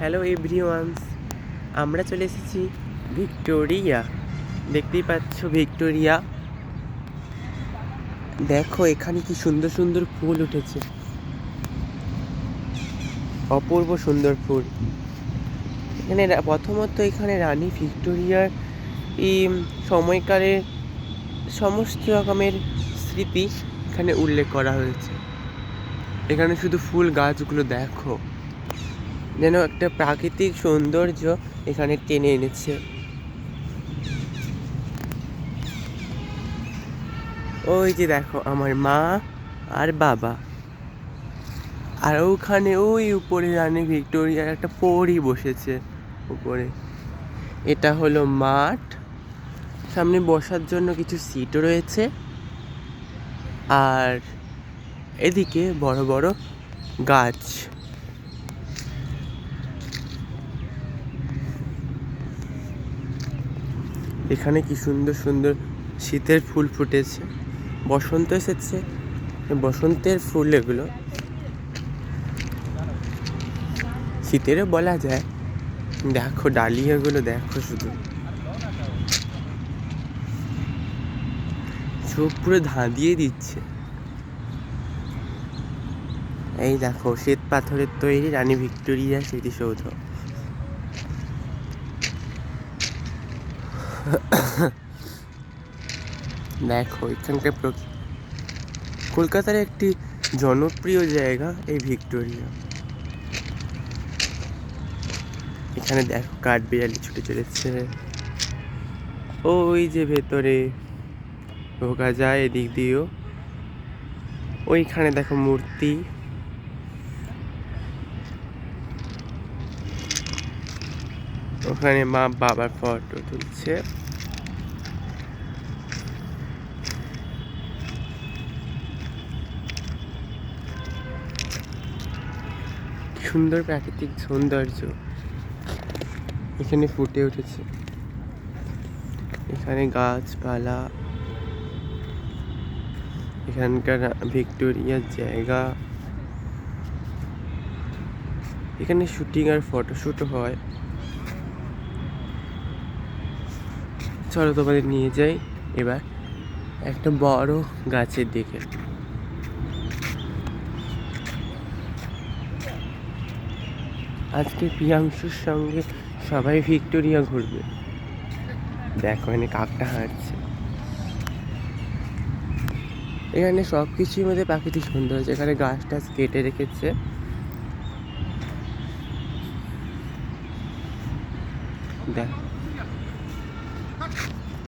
Hello everyone's, আমরা চলে এসেছি ভিক্টোরিয়া। দেখতেই পাচ্ছ ভিক্টোরিয়া। দেখো এখানে কি সুন্দর সুন্দর ফুল উঠেছে, অপূর্ব সুন্দর ফুল। এখানে প্রথমত এখানে রানী ভিক্টোরিয়ার এই সময়কালের সমস্ত রকমের স্মৃতি এখানে উল্লেখ করা হয়েছে। এখানে শুধু ফুল গাছগুলো দেখো, যেন একটা প্রাকৃতিক সৌন্দর্য এখানে টেনে এনেছে। ওই যে দেখো আমার মা আর বাবা, আর ওখানে ওই উপরে রানী ভিক্টোরিয়ার একটা পরী বসেছে উপরে। এটা হলো মাঠ, সামনে বসার জন্য কিছু সিটও রয়েছে, আর এদিকে বড় বড় গাছ। এখানে কি সুন্দর সুন্দর শীতের ফুল ফুটেছে, বসন্ত এসেছে, বসন্তের ফুল এগুলো, শীতেরও বলা যায়। দেখো ডালিয়াগুলো দেখো, শুধু চোখ পুরো ধাঁধিয়ে দিচ্ছে। এই দেখো শ্বেত পাথরের তৈরি রানী ভিক্টোরিয়া স্মৃতিসৌধ। দেখো এখানকার কলকাতার একটি জনপ্রিয় জায়গা এই ভিক্টোরিয়া। এখানে দেখো কাঠবিড়ালি ছুটে চলেছে, ওই যে ভেতরে ঢোকা যায় এদিক দিয়েও। ওইখানে দেখো মূর্তি, ওখানে মা বাবার ফটো তুলছে। সুন্দর প্রাকৃতিক সৌন্দর্য এখানে ফুটে উঠেছে। এখানে গাছপালা, এখানকার ভিক্টোরিয়ার জায়গা, এখানে শুটিং আর ফটোশ্যুটও হয়। চলো তোমাদের নিয়ে যাই এবার একটা বড় গাছের দিকে। আজকে প্রিয়াংশুর সঙ্গে সবাই ভিক্টোরিয়া ঘুরবে। দেখো এখানে কাকটা হাঁটছে। এখানে সব কিছুর মধ্যে প্রাকৃতিক সৌন্দর্য, এখানে গাছ টাছ কেটে রেখেছে। দেখ